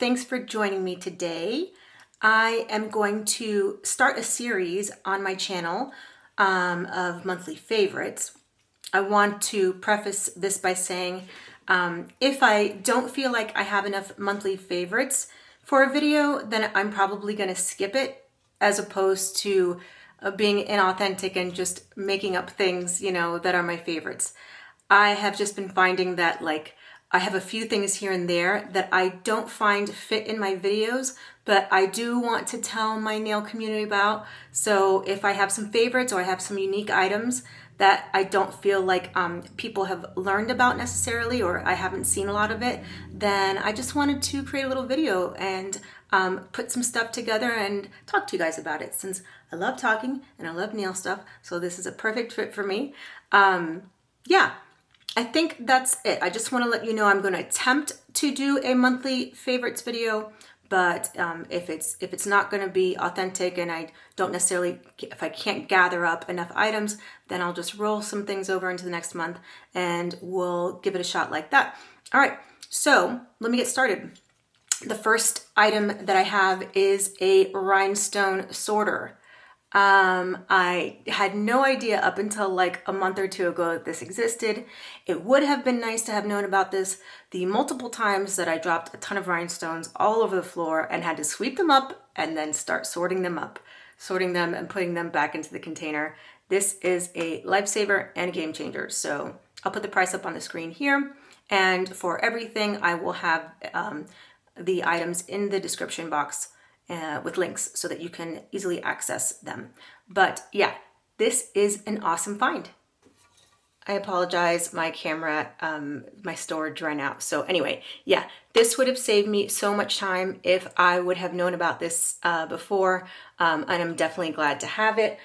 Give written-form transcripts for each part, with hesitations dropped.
thanks for joining me today. I am going to start a series on my channel of monthly favorites. I want to preface this by saying if I don't feel like I have enough monthly favorites for a video, then I'm probably going to skip it, as opposed to being inauthentic and just making up things, that are my favorites. I have just been finding that I have a few things here and there that I don't find fit in my videos, but I do want to tell my nail community about. So if I have some favorites or I have some unique items that I don't feel like people have learned about necessarily, or I haven't seen a lot of it, then I just wanted to create a little video and put some stuff together and talk to you guys about it, since I love talking and I love nail stuff. So this is a perfect fit for me. Yeah. I think that's it. I just want to let you know I'm going to attempt to do a monthly favorites video, but if it's not going to be authentic and I don't necessarily, if I can't gather up enough items, then I'll just roll some things over into the next month and we'll give it a shot like that. All right, so let me get started. The first item that I have is a rhinestone sorter. I had no idea up until like a month or two ago that this existed. It would have been nice to have known about this the multiple times that I dropped a ton of rhinestones all over the floor and had to sweep them up and then start sorting them and putting them back into the container. This is a lifesaver and a game changer. So I'll put the price up on the screen here. And for everything, I will have the items in the description box with links so that you can easily access them. But yeah, this is an awesome find. I apologize, my camera, my storage ran out. So anyway, yeah, this would have saved me so much time if I would have known about this before, and I'm definitely glad to have it.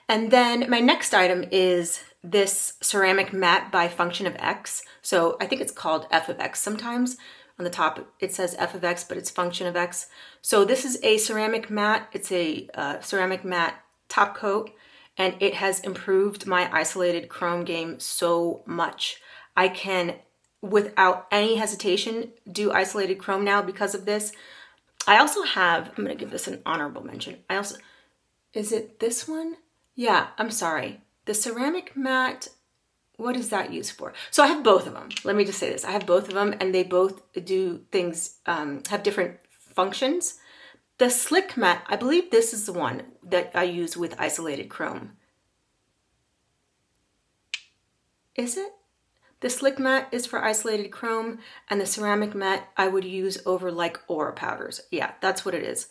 And then my next item is this ceramic mat by Function of X. So I think it's called F of X sometimes. On the top, it says F of X, but it's Function of X. So this is a ceramic mat. It's a ceramic mat top coat, and it has improved my isolated chrome game so much. I can, without any hesitation, do isolated chrome now because of this. I also have, I'm going to give this an honorable mention. Is it this one? Yeah, I'm sorry. The ceramic mat, what is that used for? So I have both of them. Let me just say this. I have both of them and they both do things, have different functions. The slick mat, I believe this is the one that I use with isolated chrome. Is it? The slick mat is for isolated chrome and the ceramic mat I would use over like aura powders. Yeah, that's what it is.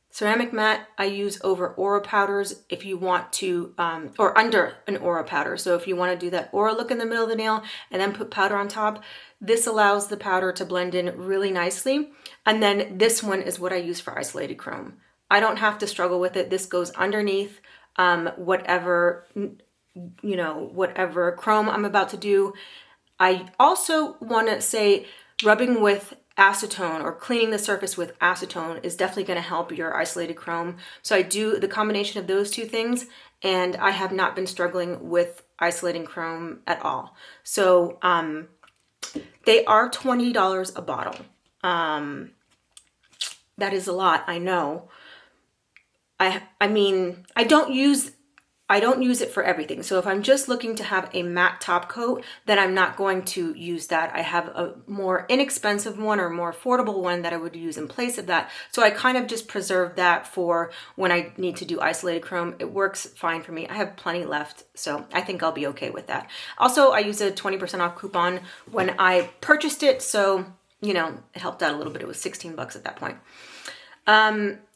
Ceramic mat I use over aura powders if you want to, or under an aura powder. So if you want to do that aura look in the middle of the nail and then put powder on top, this allows the powder to blend in really nicely. And then this one is what I use for isolated chrome. I don't have to struggle with it. This goes underneath whatever chrome I'm about to do. I also want to say rubbing with acetone or cleaning the surface with acetone is definitely going to help your isolated chrome. So I do the combination of those two things, and I have not been struggling with isolating chrome at all. So they are $20 a bottle. That is a lot, I know. I mean, I don't use it for everything. So if I'm just looking to have a matte top coat, then I'm not going to use that. I have a more inexpensive one or more affordable one that I would use in place of that. So I kind of just preserve that for when I need to do isolated chrome. It works fine for me. I have plenty left, so I think I'll be okay with that. Also, I used a 20% off coupon when I purchased it. So, it helped out a little bit. It was 16 bucks at that point.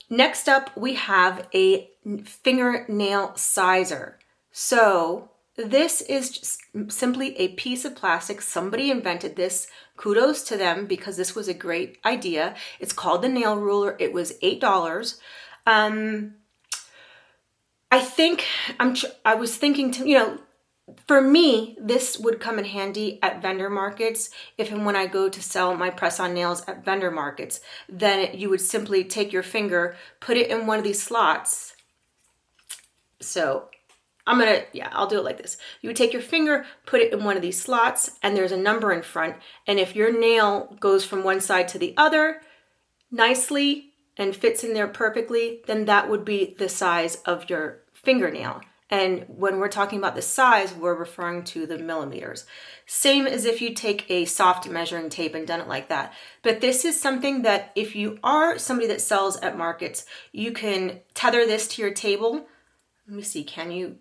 Next up, we have a fingernail sizer. So this is just simply a piece of plastic. Somebody invented this. Kudos to them because this was a great idea. It's called the nail ruler. It was $8. I was thinking to, for me, this would come in handy at vendor markets. If and when I go to sell my press-on nails at vendor markets, then you would simply take your finger, put it in one of these slots. So I'll do it like this. You would take your finger, put it in one of these slots, and there's a number in front. And if your nail goes from one side to the other, nicely and fits in there perfectly, then that would be the size of your fingernail. And when we're talking about the size, we're referring to the millimeters. Same as if you take a soft measuring tape and done it like that. But this is something that if you are somebody that sells at markets, you can tether this to your table. Let me see, can you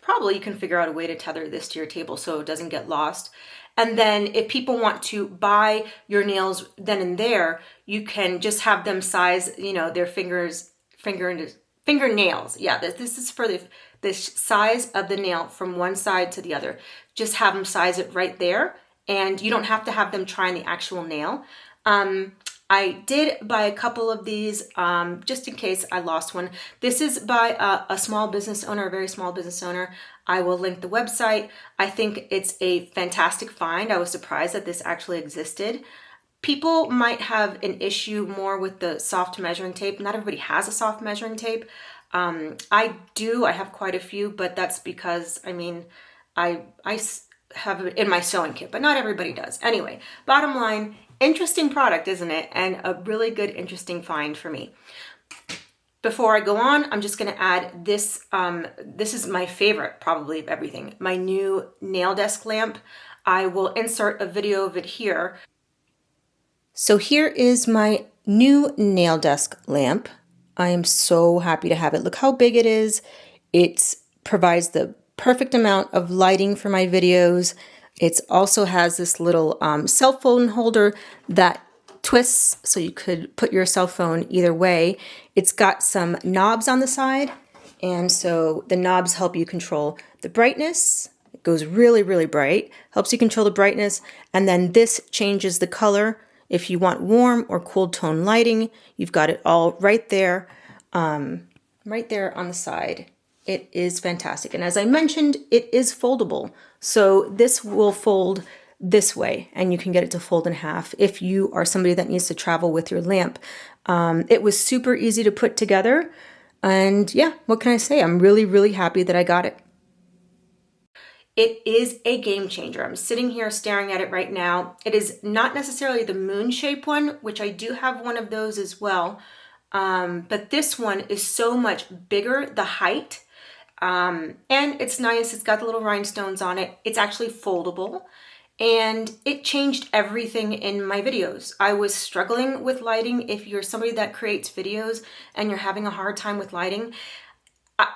probably you can figure out a way to tether this to your table so it doesn't get lost. And then if people want to buy your nails then and there, you can just have them size, their fingernails. Yeah, this is for the size of the nail from one side to the other. Just have them size it right there, and you don't have to have them try on the actual nail. I did buy a couple of these just in case I lost one. This is by a small business owner, a very small business owner. I will link the website. I think it's a fantastic find. I was surprised that this actually existed. People might have an issue more with the soft measuring tape. Not everybody has a soft measuring tape. I do. I have quite a few, but that's because, I have it in my sewing kit, but not everybody does. Anyway, bottom line, interesting product, isn't it? And a really good, interesting find for me. Before I go on, I'm just going to add this. This is my favorite, probably, of everything. My new nail desk lamp. I will insert a video of it here. So here is my new nail desk lamp. I am so happy to have it. Look how big it is. It provides the perfect amount of lighting for my videos. It also has this little cell phone holder that twists so you could put your cell phone either way. It's got some knobs on the side, and so the knobs help you control the brightness. It goes really, really bright, helps you control the brightness, and then this changes the color. If you want warm or cool tone lighting, you've got it all right there on the side. It is fantastic. And as I mentioned, it is foldable. So this will fold this way, and you can get it to fold in half if you are somebody that needs to travel with your lamp. It was super easy to put together. And yeah, what can I say? I'm really, really happy that I got it. It is a game changer. I'm sitting here staring at it right now. It is not necessarily the moon shape one, which I do have one of those as well. But this one is so much bigger, the height. And it's nice. It's got the little rhinestones on it. It's actually foldable. And it changed everything in my videos. I was struggling with lighting. If you're somebody that creates videos and you're having a hard time with lighting,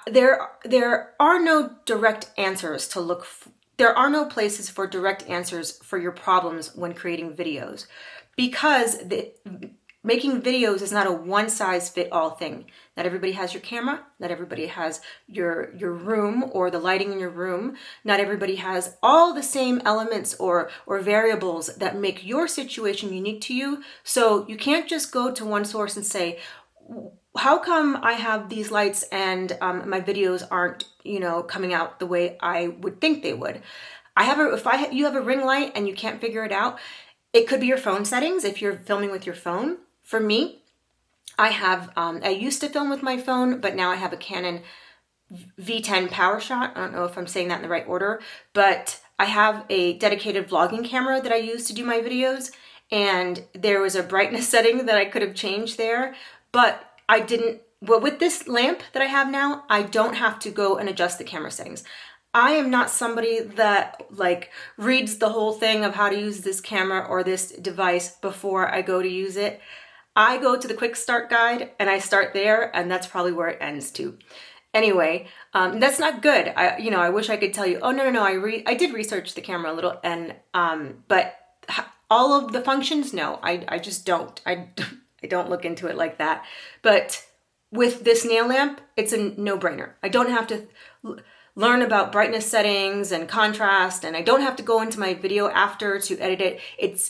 there are no direct answers to look for. There are no places for direct answers for your problems when creating videos, because making videos is not a one-size-fit-all thing. Not everybody has your camera. Not everybody has your room or the lighting in your room. Not everybody has all the same elements or variables that make your situation unique to you. So you can't just go to one source and say, how come I have these lights and my videos aren't, coming out the way I would think they would? You have a ring light and you can't figure it out, it could be your phone settings if you're filming with your phone. For me, I used to film with my phone, but now I have a Canon V10 PowerShot. I don't know if I'm saying that in the right order, but I have a dedicated vlogging camera that I use to do my videos, and there was a brightness setting that I could have changed there, but I didn't. Well, with this lamp that I have now, I don't have to go and adjust the camera settings. I am not somebody that reads the whole thing of how to use this camera or this device before I go to use it. I go to the quick start guide and I start there, and that's probably where it ends too. Anyway, that's not good. I wish I could tell you, oh, no, I did research the camera a little, and but all of the functions, no, I just don't. I don't look into it like that. But with this nail lamp, it's a no-brainer. I don't have to learn about brightness settings and contrast, and I don't have to go into my video after to edit it.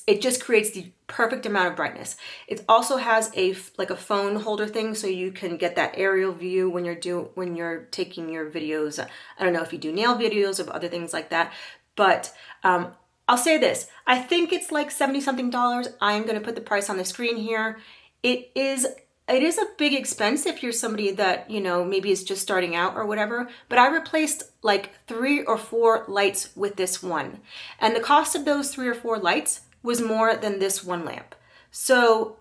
It just creates the perfect amount of brightness. It also has a phone holder thing, so you can get that aerial view when you're taking your videos. I don't know if you do nail videos or other things like that, but I'll say this. I think it's like $70-something. I'm going to put the price on the screen here. It is a big expense if you're somebody that, maybe is just starting out or whatever, but I replaced 3 or 4 lights with this one. And the cost of those 3 or 4 lights was more than this one lamp. So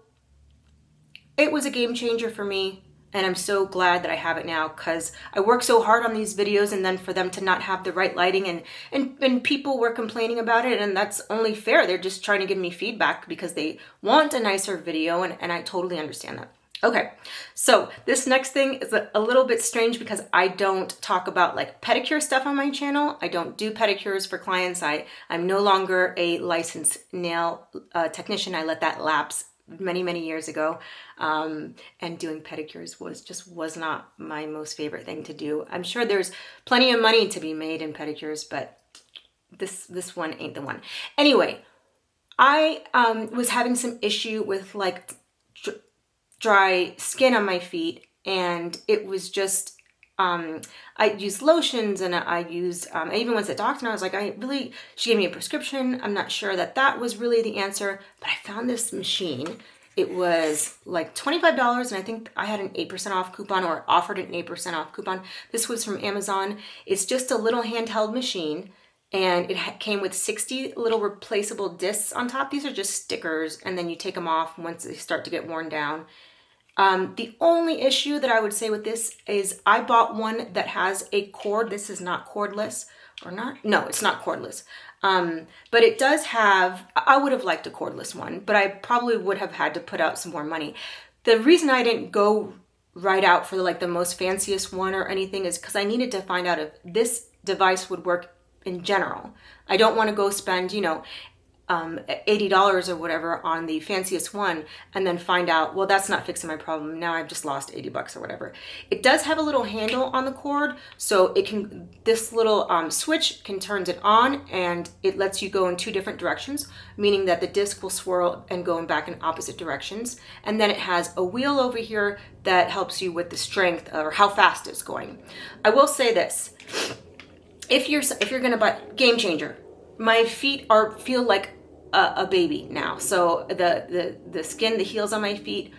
it was a game changer for me. And I'm so glad that I have it now, because I work so hard on these videos, and then for them to not have the right lighting, and people were complaining about it, and that's only fair. They're just trying to give me feedback because they want a nicer video, and I totally understand that. Okay, so this next thing is a little bit strange because I don't talk about like pedicure stuff on my channel. I don't do pedicures for clients. I'm no longer a licensed nail technician. I let that lapse many years ago, and doing pedicures was not my most favorite thing to do. I'm sure there's plenty of money to be made in pedicures, but this one ain't the one. Anyway, I was having some issue with like dry skin on my feet, and it was just I used lotions, and I even went to the doctor, and I was like, she gave me a prescription. I'm not sure that was really the answer, but I found this machine. It was like $25, and I think I had an 8% off coupon, or offered an 8% off coupon. This was from Amazon. It's just a little handheld machine, and it came with 60 little replaceable discs on top. These are just stickers, and then you take them off once they start to get worn down. The only issue that I would say with this is I bought one that has a cord. This is not cordless, or not? No, it's not cordless. But it does have, I would have liked a cordless one, but I probably would have had to put out some more money. The reason I didn't go right out for like the most fanciest one or anything is because I needed to find out if this device would work in general. I don't want to go spend, $80 or whatever on the fanciest one and then find out, well, that's not fixing my problem. Now I've just lost $80 or whatever. It does have a little handle on the cord, so this little switch can turn it on, and it lets you go in 2 different directions, meaning that the disc will swirl and go back in opposite directions. And then it has a wheel over here that helps you with the strength or how fast it's going. I will say this, if you're gonna buy, game changer. My feet feel like a baby now. So the skin, the heels on my feet,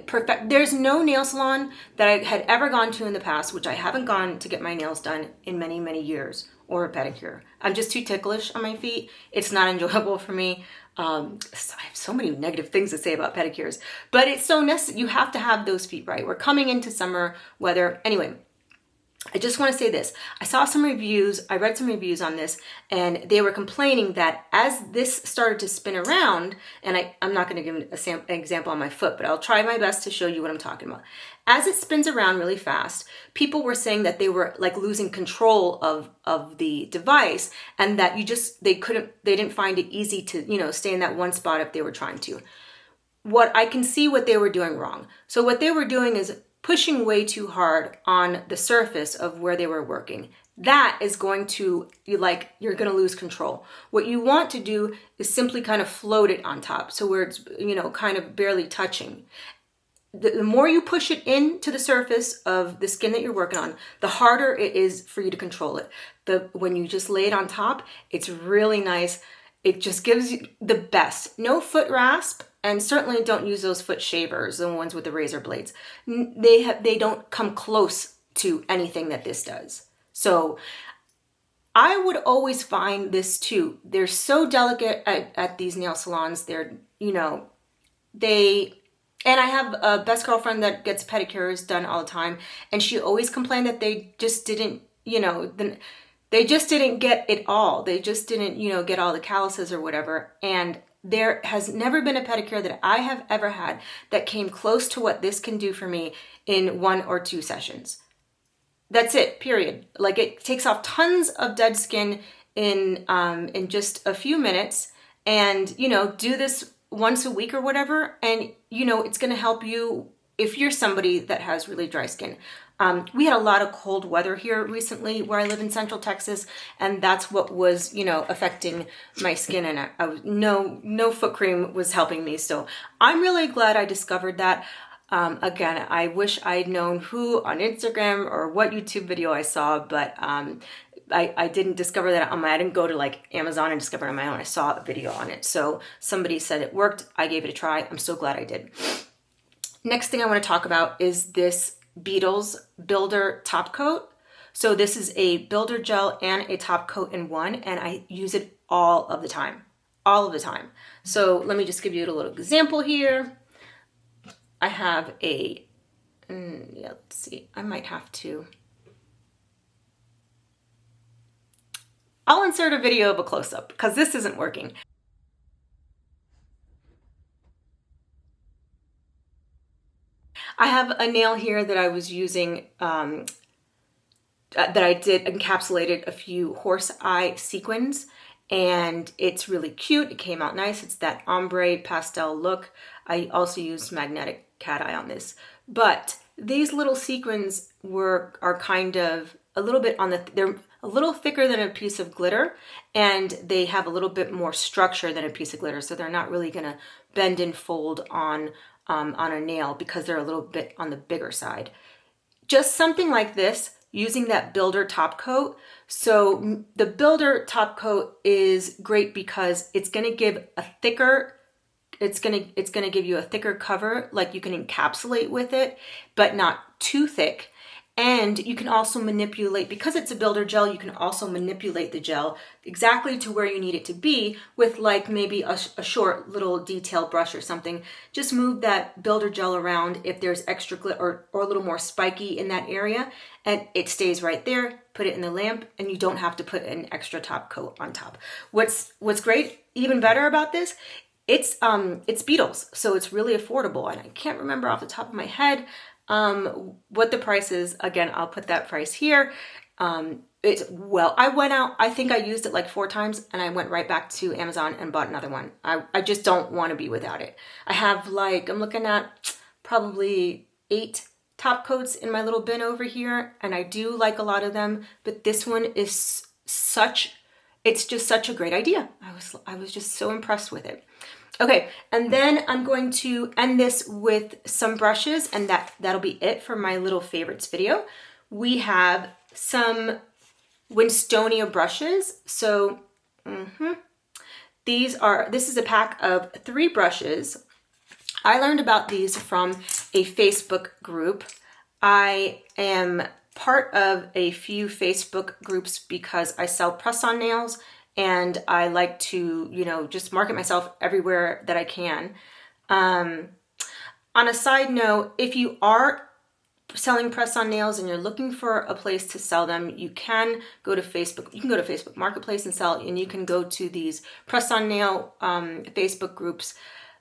perfect. There's no nail salon that I had ever gone to in the past, which I haven't gone to get my nails done in many years, or a pedicure. I'm just too ticklish on my feet. It's not enjoyable for me. I have so many negative things to say about pedicures, but it's so necessary. You have to have those feet right. We're coming into summer weather. Anyway, I just want to say this. I saw some reviews, I read some reviews on this, and they were complaining that as this started to spin around, and I'm not going to give an example on my foot, but I'll try my best to show you what I'm talking about. As it spins around really fast, people were saying that they were like losing control of the device, and that they didn't find it easy to, stay in that one spot if they were trying to. I can see what they were doing wrong. So what they were doing is pushing way too hard on the surface of where they were working. That is going to, you're going to lose control. What you want to do is simply kind of float it on top, so where it's, kind of barely touching. The more you push it into the surface of the skin that you're working on, the harder it is for you to control it. When you just lay it on top, it's really nice. It just gives you the best. No foot rasp. And certainly don't use those foot shavers, the ones with the razor blades. They don't come close to anything that this does. So I would always find this too. They're so delicate at these nail salons. And I have a best girlfriend that gets pedicures done all the time, and she always complained that they just didn't, they just didn't get it all. They just didn't, get all the calluses or whatever. And there has never been a pedicure that I have ever had that came close to what this can do for me in 1 or 2 sessions. That's it, period. Like, it takes off tons of dead skin in just a few minutes, and, do this once a week or whatever, and, it's going to help you if you're somebody that has really dry skin. We had a lot of cold weather here recently where I live in Central Texas, and that's what was, affecting my skin, and I was, no foot cream was helping me. So I'm really glad I discovered that. Again, I wish I'd known who on Instagram or what YouTube video I saw, but I didn't discover that I didn't go to like Amazon and discover it on my own. I saw a video on it. So somebody said it worked. I gave it a try. I'm so glad I did. Next thing I want to talk about is this Beetles Builder Top Coat. So this is a builder gel and a top coat in one, and I use it all of the time. So let me just give you a little example here. I have a, yeah, let's see, I might have to, I'll insert a video of a close-up because this isn't working. I have a nail here that I was using, that I did encapsulated a few horse eye sequins, and it's really cute. It came out nice. It's that ombre pastel look. I also used magnetic cat eye on this, but these little sequins are kind of a little bit on they're a little thicker than a piece of glitter, and they have a little bit more structure than a piece of glitter, so they're not really gonna bend and fold on a nail because they're a little bit on the bigger side. Just something like this, using that builder top coat. So the builder top coat is great because it's going to give a thicker, it's going to give you a thicker cover, like you can encapsulate with it, but not too thick. And you can also manipulate, because it's a builder gel, you can also manipulate the gel exactly to where you need it to be with like maybe a short little detail brush or something. Just move that builder gel around if there's extra glitter or a little more spiky in that area, and it stays right there. Put it in the lamp and you don't have to put an extra top coat on top. What's great, even better about this, it's Beetles, so it's really affordable, and I can't remember off the top of my head what the price is. Again, I'll put that price here. I went out, I think I used it like 4 times, and I went right back to Amazon and bought another one. I just don't want to be without it. I have like, I'm looking at probably 8 top coats in my little bin over here, and I do like a lot of them, but this one is it's just such a great idea. I was just so impressed with it. Okay, and then I'm going to end this with some brushes, and that'll be it for my little favorites video. We have some Winstonia brushes. So this is a pack of 3 brushes. I learned about these from a Facebook group. I am part of a few Facebook groups because I sell press-on nails, and I like to, just market myself everywhere that I can. On a side note, if you are selling press-on nails and you're looking for a place to sell them, you can go to Facebook. You can go to Facebook Marketplace and sell, and you can go to these press-on nail Facebook groups.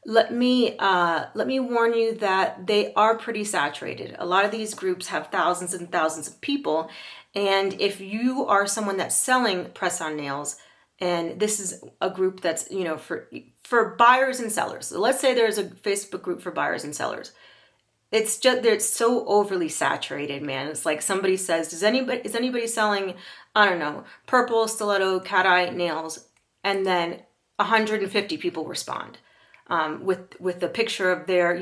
Let me warn you that they are pretty saturated. A lot of these groups have thousands and thousands of people, and if you are someone that's selling press-on nails, and this is a group that's, for buyers and sellers. So let's say there's a Facebook group for buyers and sellers. It's so overly saturated, man. It's like somebody says, is anybody selling, I don't know, purple stiletto cat eye nails? And then 150 people respond with a picture of their,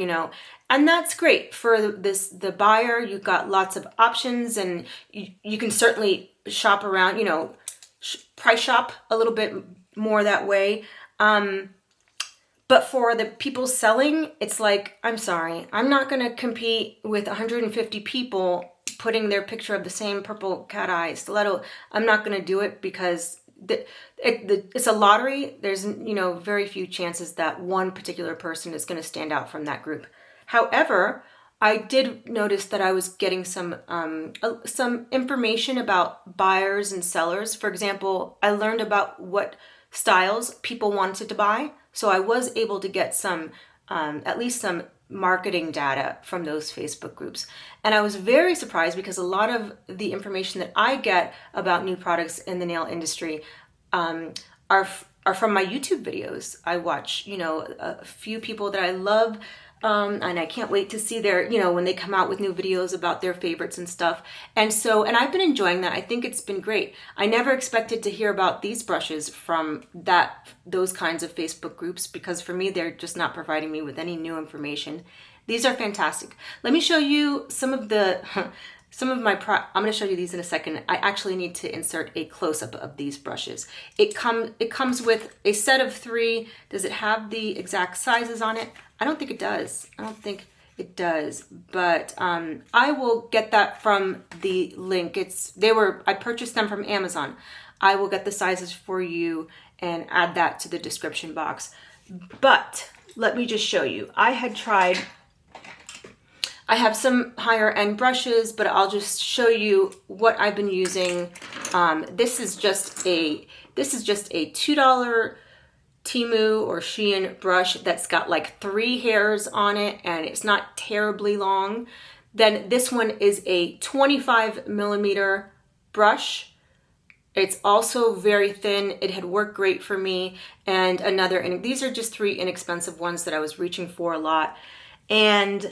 and that's great for the buyer. You've got lots of options, and you can certainly shop around, price shop a little bit more that way. But for the people selling, it's like, I'm sorry, I'm not going to compete with 150 people putting their picture of the same purple cat eye stiletto. I'm not going to do it because it's a lottery. There's, very few chances that one particular person is going to stand out from that group. However, I did notice that I was getting some information about buyers and sellers. For example, I learned about what styles people wanted to buy. So I was able to get some, at least some marketing data from those Facebook groups. And I was very surprised because a lot of the information that I get about new products in the nail industry are from my YouTube videos. I watch, a few people that I love, and I can't wait to see their, when they come out with new videos about their favorites and stuff. And I've been enjoying that. I think it's been great. I never expected to hear about these brushes from those kinds of Facebook groups, because for me, they're just not providing me with any new information. These are fantastic. Let me show you some of my I'm going to show you these in a second. I actually need to insert a close-up of these brushes. It comes with a set of 3. Does it have the exact sizes on it? I don't think it does. But I will get that from the link. I purchased them from Amazon. I will get the sizes for you and add that to the description box. But let me just show you. I had tried I have some higher end brushes, but I'll just show you what I've been using. This is just a $2 Temu or Shein brush that's got like 3 hairs on it and it's not terribly long. Then this one is a 25 millimeter brush. It's also very thin. It had worked great for me. And these are just 3 inexpensive ones that I was reaching for a lot. And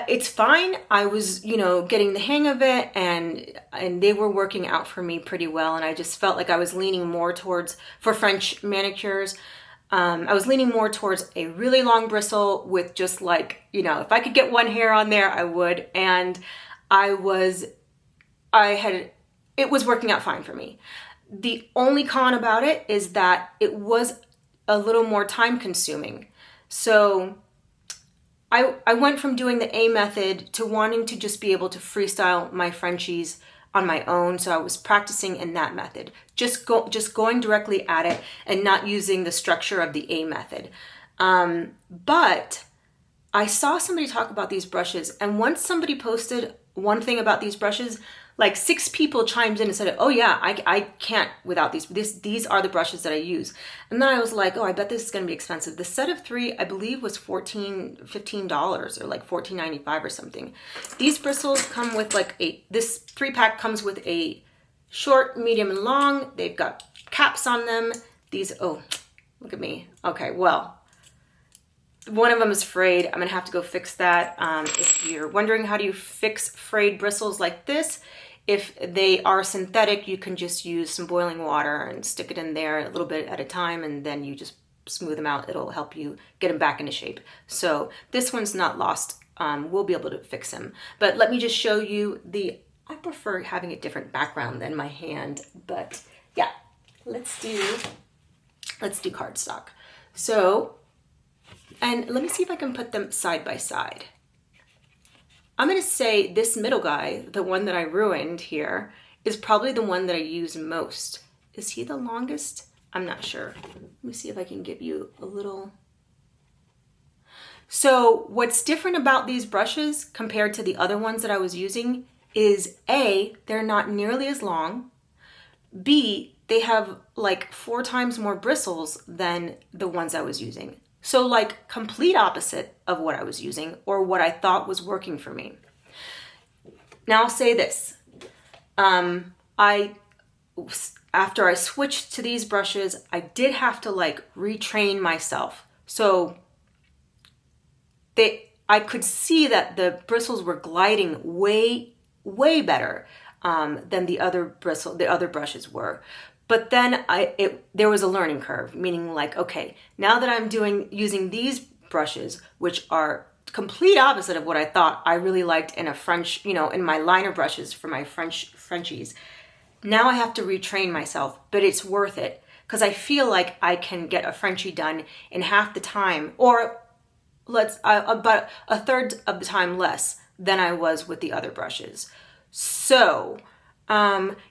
it's fine. I was, getting the hang of it, and they were working out for me pretty well. And I just felt like I was leaning more towards, for French manicures, I was leaning more towards a really long bristle with just like, if I could get 1 hair on there, I would. And it was working out fine for me. The only con about it is that it was a little more time consuming. So I went from doing the A method to wanting to just be able to freestyle my Frenchies on my own. So I was practicing in that method, just going directly at it and not using the structure of the A method. But I saw somebody talk about these brushes, and once somebody posted one thing about these brushes, like 6 people chimed in and said, oh yeah, I can't without these. These are the brushes that I use. And then I was like, oh, I bet this is going to be expensive. The set of 3, I believe, was $15 or like $14.95 or something. These bristles come with like this 3-pack comes with a short, medium, and long. They've got caps on them. These, oh, look at me. Okay, well, one of them is frayed. I'm going to have to go fix that. If you're wondering how do you fix frayed bristles like this, if they are synthetic, you can just use some boiling water and stick it in there a little bit at a time, and then you just smooth them out. It'll help you get them back into shape. So this one's not lost. We'll be able to fix him. But let me just show you I prefer having a different background than my hand, but yeah, let's do cardstock. So, and let me see if I can put them side by side. I'm going to say this middle guy, the one that I ruined here, is probably the one that I use most. Is he the longest? I'm not sure. Let me see if I can give you a little. So what's different about these brushes compared to the other ones that I was using is A, they're not nearly as long. B, they have like 4 times more bristles than the ones I was using. So like complete opposite of what I was using or what I thought was working for me. Now I'll say this. After I switched to these brushes, I did have to like retrain myself. So I could see that the bristles were gliding way better than the other brushes were. But then there was a learning curve, meaning like, okay, now that I'm using these brushes, which are complete opposite of what I thought I really liked in a French, in my liner brushes for my Frenchies, now I have to retrain myself, but it's worth it because I feel like I can get a Frenchie done in half the time, or about a third of the time less than I was with the other brushes. So,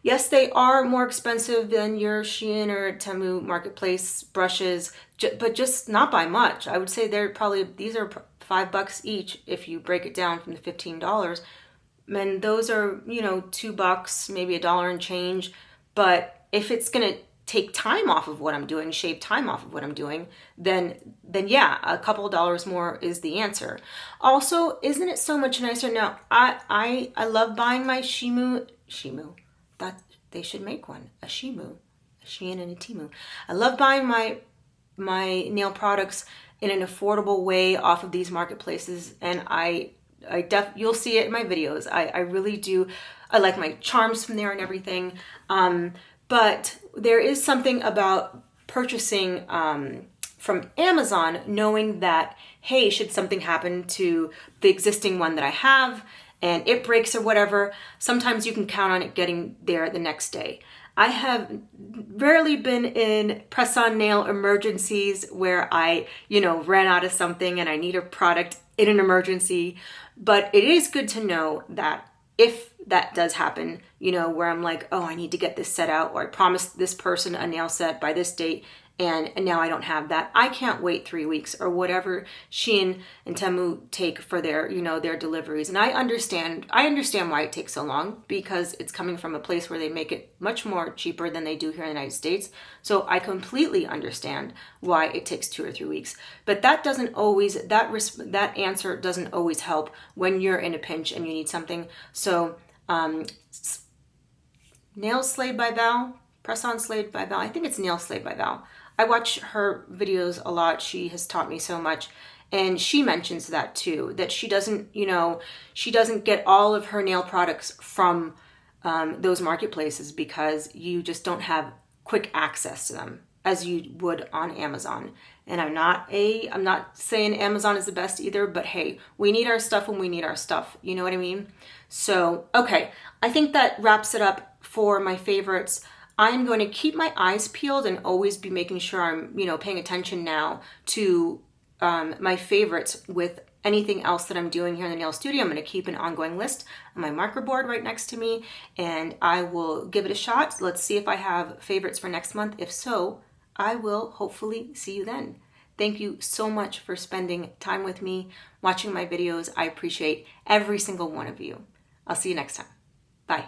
yes, they are more expensive than your Shein or Temu marketplace brushes, but just not by much. I would say these are $5 each if you break it down from the $15. And those are, $2, maybe $1 and change. But if it's going to take time off of what I'm doing, shave time off of what I'm doing, then yeah, a couple dollars more is the answer. Also, isn't it so much nicer now? I love buying my Shein, that they should make one, a Shein and a Temu. I love buying my nail products in an affordable way off of these marketplaces, and you'll see it in my videos. I really do. I like my charms from there and everything. But there is something about purchasing from Amazon, knowing that, hey, should something happen to the existing one that I have and it breaks or whatever, sometimes you can count on it getting there the next day. I have rarely been in press-on nail emergencies where I, ran out of something and I need a product in an emergency. But it is good to know that if that does happen, where I'm like, oh, I need to get this set out, or I promised this person a nail set by this date and now I don't have that. I can't wait 3 weeks or whatever Shein and Temu take for their, their deliveries. And I understand why it takes so long, because it's coming from a place where they make it much more cheaper than they do here in the United States. So I completely understand why it takes 2 or 3 weeks. But that doesn't always, that answer doesn't always help when you're in a pinch and you need something. So Nails Slayed by Val, Press On Slayed by Val. I think it's Nails Slayed by Val. I watch her videos a lot. She has taught me so much. And she mentions that too, that she doesn't, she doesn't get all of her nail products from those marketplaces, because you just don't have quick access to them as you would on Amazon. And I'm not saying Amazon is the best either, but hey, we need our stuff when we need our stuff. You know what I mean? So, okay, I think that wraps it up for my favorites. I'm going to keep my eyes peeled and always be making sure I'm, paying attention now to my favorites with anything else that I'm doing here in the nail studio. I'm going to keep an ongoing list on my marker board right next to me, and I will give it a shot. Let's see if I have favorites for next month. If so, I will hopefully see you then. Thank you so much for spending time with me, watching my videos. I appreciate every single one of you. I'll see you next time. Bye.